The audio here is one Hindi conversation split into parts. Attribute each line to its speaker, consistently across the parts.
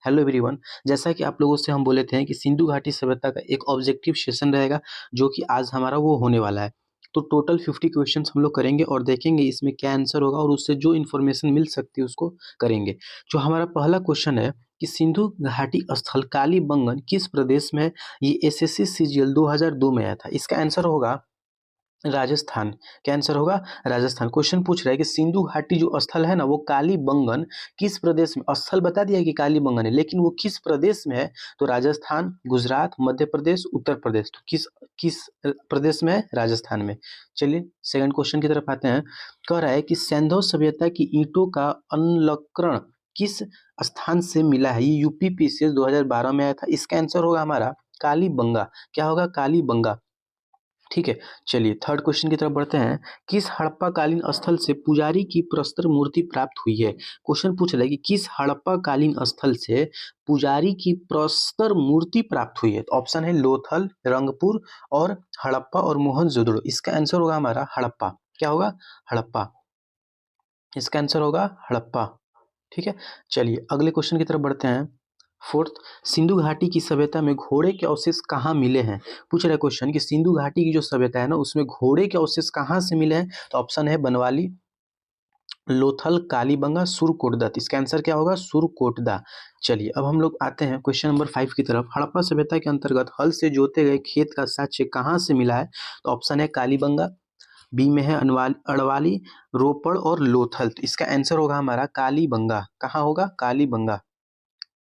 Speaker 1: Hello everyone. जैसा कि आप लोगों से हम बोले थे कि सिंधु घाटी सभ्यता का एक ऑब्जेक्टिव सेशन रहेगा जो कि आज हमारा वो होने वाला है। तो टोटल 50 क्वेश्चंस हम लोग करेंगे और देखेंगे इसमें क्या आंसर होगा और उससे जो इन्फॉर्मेशन मिल सकती है उसको करेंगे। जो हमारा पहला क्वेश्चन है कि सिंधु घाटी स्थल कालीबंगन किस प्रदेश में है? ये एसएससी सीजीएल 2002 में आया था। इसका आंसर होगा राजस्थान। क्या आंसर होगा? राजस्थान। क्वेश्चन पूछ रहा है कि सिंधु घाटी जो स्थल है ना वो कालीबंगन किस प्रदेश में, स्थल बता दिया कि कालीबंगन है लेकिन वो किस प्रदेश में है? तो राजस्थान, गुजरात, मध्य प्रदेश, उत्तर प्रदेश। तो किस किस प्रदेश में है? राजस्थान में। चलिए सेकंड क्वेश्चन की तरफ आते हैं। कह रहा है कि सैंधव सभ्यता की ईंटों का अनलकरण किस स्थान से मिला है? ये यूपी पीसीएस 2012 में आया था। इसका आंसर होगा हमारा कालीबंगा। क्या होगा? कालीबंगा। ठीक है। चलिए थर्ड क्वेश्चन की तरफ बढ़ते हैं। किस हड़प्पा कालीन स्थल से पुजारी की प्रस्तर मूर्ति प्राप्त हुई है? क्वेश्चन पूछ रहा है कि किस हड़प्पा कालीन स्थल से पुजारी की प्रस्तर मूर्ति प्राप्त हुई है? तो ऑप्शन है लोथल, रंगपुर और हड़प्पा और मोहनजोदड़ो। इसका आंसर होगा हमारा हड़प्पा। क्या होगा? हड़प्पा। इसका आंसर होगा हड़प्पा। ठीक है। चलिए अगले क्वेश्चन की तरफ बढ़ते हैं। फोर्थ, सिंधु घाटी की सभ्यता में घोड़े के अवशेष कहाँ मिले हैं? पूछ रहा है क्वेश्चन कि सिंधु घाटी की जो सभ्यता है ना उसमें घोड़े के अवशेष कहाँ से मिले हैं? तो ऑप्शन है बनवाली, लोथल, कालीबंगा, सुरकोटदा। इसका आंसर क्या होगा? सुरकोटदा। चलिए अब हम लोग आते हैं क्वेश्चन नंबर 5 की तरफ। हड़प्पा सभ्यता के अंतर्गत हल से जोते गए खेत का साक्ष्य कहाँ से मिला है? तो ऑप्शन है कालीबंगा, बी में है अड़वाली, रोपड़ और लोथल। तो इसका आंसर होगा हमारा कालीबंगा। कहाँ होगा? कालीबंगा।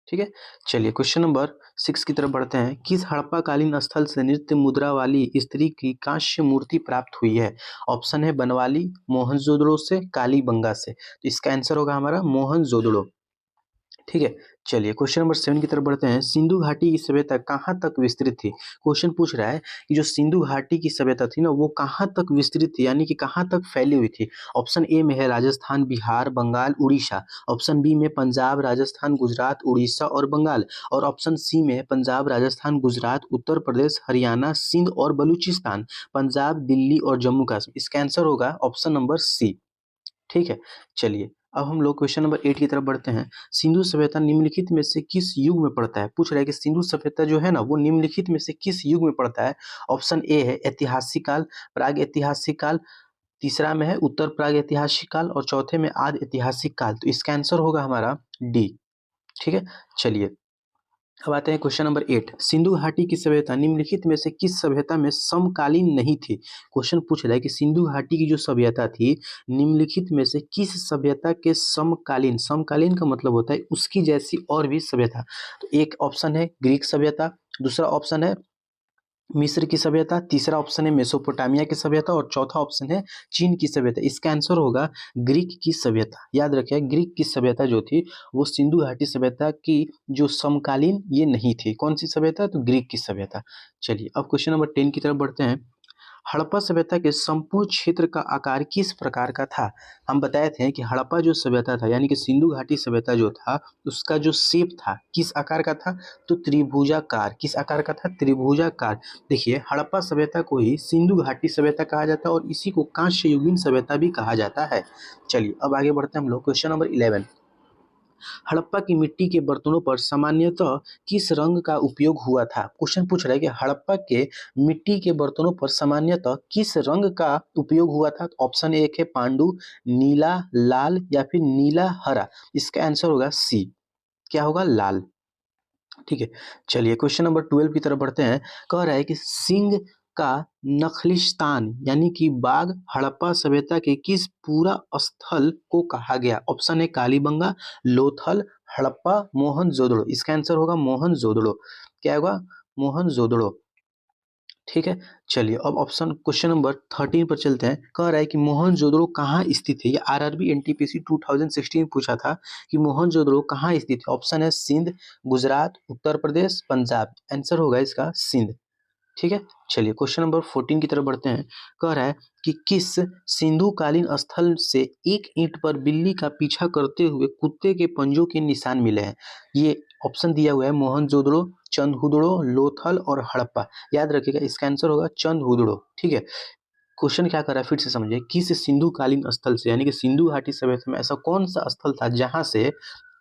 Speaker 1: ठीक है। चलिए क्वेश्चन नंबर 6 की तरफ बढ़ते हैं। किस हड़प्पा कालीन स्थल से नृत्य मुद्रा वाली स्त्री की कांस्य मूर्ति प्राप्त हुई है? ऑप्शन है बनवाली, मोहनजोदड़ो से, कालीबंगा से। तो इसका आंसर होगा हमारा मोहनजोदड़ो। ठीक है। चलिए क्वेश्चन नंबर 7 की तरफ बढ़ते हैं। सिंधु घाटी की सभ्यता कहाँ तक विस्तृत थी? क्वेश्चन पूछ रहा है कि जो सिंधु घाटी की सभ्यता थी ना वो कहाँ तक विस्तृत थी, यानी कि कहाँ तक फैली हुई थी? ऑप्शन ए में है राजस्थान, बिहार, बंगाल, उड़ीसा। ऑप्शन बी में पंजाब, राजस्थान, गुजरात, उड़ीसा और बंगाल। और ऑप्शन सी में है पंजाब, राजस्थान, गुजरात, उत्तर प्रदेश, हरियाणा, सिंध और बलूचिस्तान। पंजाब, दिल्ली और जम्मू कश्मीर। इसका आंसर होगा ऑप्शन नंबर सी। ठीक है। चलिए अब हम लोग क्वेश्चन नंबर 8 की तरफ बढ़ते हैं। सिंधु सभ्यता निम्नलिखित में से किस युग में पड़ता है? पूछ रहा है कि सिंधु सभ्यता जो है ना वो निम्नलिखित में से किस युग में पड़ता है? ऑप्शन ए है ऐतिहासिक काल, प्राग ऐतिहासिक काल, तीसरा में है उत्तर प्राग ऐतिहासिक काल और चौथे में आदि ऐतिहासिक काल। तो इसका आंसर होगा हमारा डी। ठीक है। चलिए अब आते हैं क्वेश्चन नंबर 8। सिंधु घाटी की सभ्यता निम्नलिखित में से किस सभ्यता में समकालीन नहीं थी? क्वेश्चन पूछ रहा है कि सिंधु घाटी की जो सभ्यता थी निम्नलिखित में से किस सभ्यता के समकालीन, समकालीन का मतलब होता है उसकी जैसी और भी सभ्यता। तो एक ऑप्शन है ग्रीक सभ्यता, दूसरा ऑप्शन है मिस्र की सभ्यता, तीसरा ऑप्शन है मेसोपोटामिया की सभ्यता और चौथा ऑप्शन है चीन की सभ्यता। इसका आंसर होगा ग्रीक की सभ्यता। याद रखिए ग्रीक की सभ्यता जो थी वो सिंधु घाटी सभ्यता की जो समकालीन ये नहीं थी। कौन सी सभ्यता? तो ग्रीक की सभ्यता। चलिए अब क्वेश्चन नंबर 10 की तरफ बढ़ते हैं। हड़प्पा सभ्यता के संपूर्ण क्षेत्र का आकार किस प्रकार का था? हम बताए थे कि हड़प्पा जो सभ्यता था यानी कि सिंधु घाटी सभ्यता जो था उसका जो शेप था किस आकार का था? तो त्रिभुजाकार। किस आकार का था? त्रिभुजाकार। देखिए हड़प्पा सभ्यता को ही सिंधु घाटी सभ्यता कहा जाता है और इसी को कांस्य युगीन सभ्यता भी कहा जाता है। चलिए अब आगे बढ़ते हैं हम लोग क्वेश्चन नंबर 11। हड़प्पा की मिट्टी के बर्तनों पर सामान्यतः किस रंग का उपयोग हुआ था? क्वेश्चन पूछ रहा है कि हड़प्पा के मिट्टी के बर्तनों पर सामान्यतः किस रंग का उपयोग हुआ था? तो ऑप्शन एक है पांडु, नीला, लाल या फिर नीला हरा। इसका आंसर होगा सी। क्या होगा? लाल। ठीक है। चलिए क्वेश्चन नंबर 12 की तरफ बढ़ते हैं। कह रहा है कि सिंह का नखलिस्तान यानी कि बाग हड़प्पा सभ्यता के किस पूरा स्थल को कहा गया? ऑप्शन है कालीबंगा, लोथल, हड़प्पा, मोहनजोदड़ो। इसका आंसर होगा मोहनजोदड़ो। क्या होगा? मोहनजोदड़ो। ठीक है। चलिए अब ऑप्शन क्वेश्चन नंबर 13 पर चलते हैं। कह रहा है कि मोहनजोदड़ो कहाँ स्थित है? ये आरआरबी एनटीपीसी 2016 पूछा था कि मोहनजोदड़ो कहाँ स्थित है। ऑप्शन है सिंध, गुजरात, उत्तर प्रदेश, पंजाब। आंसर होगा इसका सिंध। ठीक है। चलिए क्वेश्चन नंबर 14 की तरफ बढ़ते हैं। कह रहा है कि किस सिंधु कालीन स्थल से एक ईंट पर बिल्ली का पीछा करते हुए कुत्ते के पंजों के निशान मिले हैं? ये ऑप्शन दिया हुआ है मोहनजोदड़ो, चंदहुदड़ो, लोथल और हड़प्पा। याद रखिएगा इसका आंसर होगा चंदहुदड़ो। ठीक है। क्वेश्चन क्या कर रहा है फिर से समझिए। किस सिंधु कालीन स्थल से यानी कि सिंधु घाटी सभ्यता में ऐसा कौन सा स्थल था जहां से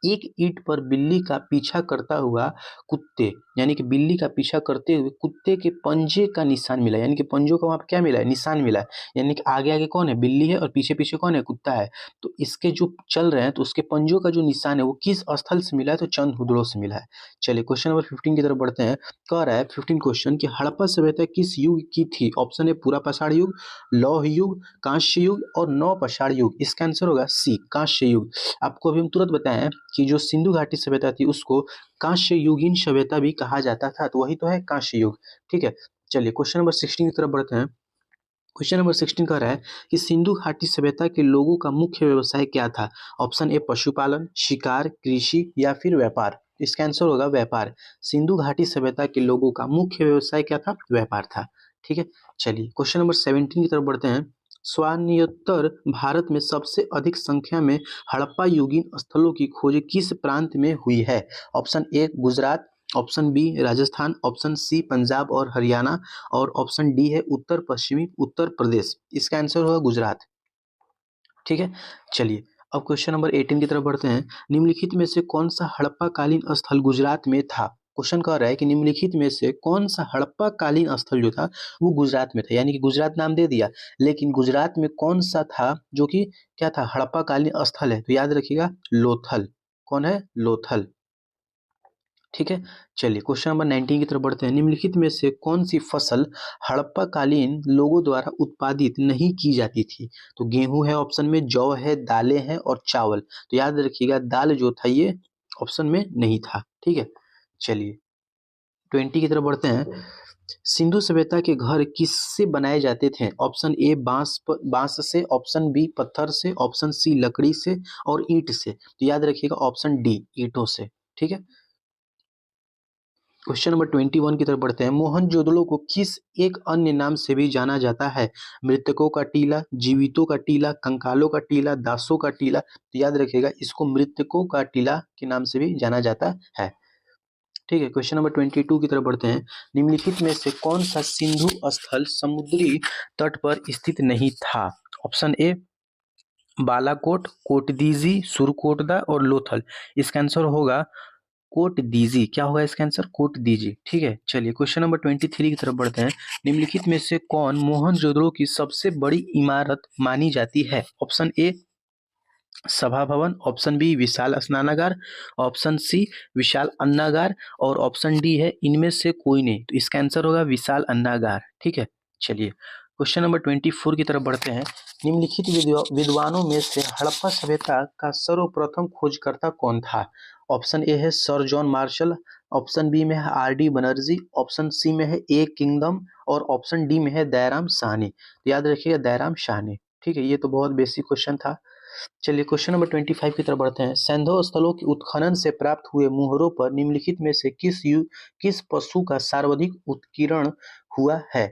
Speaker 1: एक ईंट पर बिल्ली का पीछा करता हुआ कुत्ते, यानी कि बिल्ली का पीछा करते हुए कुत्ते के पंजे का निशान मिला, यानी कि पंजों का वहाँ पे क्या मिला है, निशान मिला है। यानी कि आगे आगे कौन है, बिल्ली है, और पीछे पीछे कौन है, कुत्ता है। तो इसके जो चल रहे हैं तो उसके पंजों का जो निशान है वो किस स्थल से मिला है, तो चंद हुदड़ों से मिला है। चलिए क्वेश्चन नंबर 15 की तरफ बढ़ते हैं। कह रहा है 15 क्वेश्चन कि हड़प्पा सभ्यता किस युग की थी। ऑप्शन है पूरा पाषाण युग, लौह युग, कांस्य युग और नव पाषाण युग। इसका आंसर होगा सी, कांस्य युग। आपको अभी हम तुरंत बताएं कि जो सिंधु घाटी सभ्यता थी उसको कांस्य युगीन सभ्यता भी कहा जाता था, तो वही तो है कांस्य युग। ठीक है, चलिए क्वेश्चन नंबर 16 की तरफ बढ़ते हैं। क्वेश्चन नंबर 16 कह रहा है कि सिंधु घाटी सभ्यता के लोगों का मुख्य व्यवसाय क्या था। ऑप्शन ए पशुपालन, शिकार, कृषि या फिर व्यापार। इसका आंसर होगा व्यापार। सिंधु घाटी सभ्यता के लोगों का मुख्य व्यवसाय क्या था, व्यापार था। ठीक है, चलिए क्वेश्चन नंबर 17 की तरफ बढ़ते हैं। स्वायत्तर भारत में सबसे अधिक संख्या में हड़प्पा युगीन स्थलों की खोज किस प्रांत में हुई है। Option A Gujarat, option B Rajasthan, option C Punjab और हरियाणा और ऑप्शन डी है उत्तर पश्चिमी उत्तर प्रदेश। इसका आंसर होगा गुजरात। ठीक है, चलिए अब क्वेश्चन नंबर 18 की तरफ बढ़ते हैं। निम्नलिखित में से कौन सा हड़प्पा कालीन स्थल गुजरात में था। क्वेश्चन कह रहा है कि निम्नलिखित में से कौन सा हड़प्पा कालीन स्थल जो था वो गुजरात में था, यानी कि गुजरात नाम दे दिया, लेकिन गुजरात में कौन सा था जो कि क्या था, हड़प्पा कालीन स्थल है, तो याद रखिएगा लोथल। कौन है, लोथल। ठीक है, चलिए क्वेश्चन नंबर 19 की तरफ बढ़ते हैं। निम्नलिखित में से कौन सी फसल हड़प्पा कालीन लोगों द्वारा उत्पादित नहीं की जाती थी। तो गेहूं है ऑप्शन में, जौ है, दालें हैं और चावल। तो याद रखिएगा दाल जो था ये ऑप्शन में नहीं था। ठीक है, चलिए 20 की तरफ बढ़ते हैं। सिंधु सभ्यता के घर किससे बनाए जाते थे। ऑप्शन ए बांस से, ऑप्शन बी पत्थर से, ऑप्शन सी लकड़ी से और ईंट से। तो याद रखिएगा ऑप्शन डी ईंटों से। ठीक है, क्वेश्चन नंबर 21 की तरफ बढ़ते हैं। मोहनजोदड़ो को किस एक अन्य नाम से भी जाना जाता है। मृतकों का टीला, जीवितों का टीला, कंकालों का टीला, दासों का टीला। तो याद रखिएगा इसको मृतकों का टीला के नाम से भी जाना जाता है। ठीक है, क्वेश्चन नंबर 22 की तरफ बढ़ते हैं। निम्नलिखित में से कौन सा सिंधु स्थल समुद्री तट पर स्थित नहीं था। ऑप्शन ए बालाकोट, कोटदीजी, सुरकोटदा और लोथल। इसका आंसर होगा कोट दीजी। क्या होगा इसका आंसर, कोट दीजी। ठीक है, चलिए क्वेश्चन नंबर 23 की तरफ बढ़ते हैं। निम्नलिखित में से कौन मोहनजोदड़ो की सबसे बड़ी इमारत मानी जाती है। ऑप्शन ए सभा भवन, ऑप्शन बी विशाल स्नानागार, ऑप्शन सी विशाल अन्नागार और ऑप्शन डी है इनमें से कोई नहीं। तो इसका आंसर होगा विशाल अन्नागार। ठीक है, चलिए क्वेश्चन नंबर 24 की तरफ बढ़ते हैं। निम्नलिखित विद्वानों में से हड़प्पा सभ्यता का सर्वप्रथम खोजकर्ता कौन था। ऑप्शन ए है sir John Marshall, option B में है R D Banerjee, option C में है ए किंगडम और ऑप्शन डी में है दयाराम साहनी। तो याद रखिएगा दयाराम साहनी। ठीक है, ये तो बहुत बेसिक क्वेश्चन था। चलिए क्वेश्चन नंबर 25 की तरफ बढ़ते हैं। सैंधव स्थलों के उत्खनन से प्राप्त हुए मुहरों पर निम्नलिखित में से किस पशु का सर्वाधिक उत्कीर्ण हुआ है।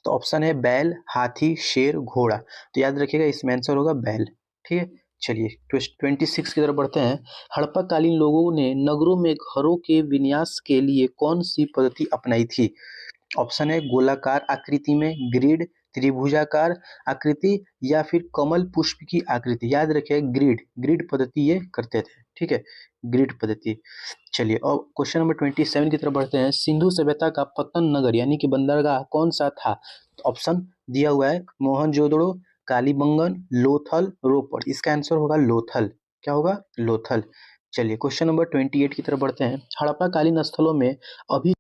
Speaker 1: तो ऑप्शन है बैल, हाथी, शेर, घोड़ा। तो याद रखिएगा इसमें आंसर होगा बैल। ठीक है, चलिए 26 की तरफ बढ़ते हैं। हड़प्पा कालीन लोगों ने नगरों में घरों के विन्यास के लिए कौन सी पद्धति अपनाई थी। ऑप्शन है गोलाकार आकृति में, ग्रिड, त्रिभुजाकार आकृति या फिर कमल पुष्प की आकृति। याद रखिए ग्रिड, ग्रिड पद्धति ये करते थे। ठीक है, ग्रिड पद्धति। चलिए अब क्वेश्चन नंबर 27 की तरफ बढ़ते हैं। सिंधु सभ्यता का पतन नगर यानी कि बंदरगाह कौन सा था। तो ऑप्शन दिया हुआ है मोहनजोदड़ो, कालीबंगन, लोथल, रोपड़। इसका आंसर होगा लोथल। क्या होगा, लोथल। चलिए क्वेश्चन नंबर 28 की तरफ बढ़ते हैं। हड़प्पा कालीन स्थलों में अभी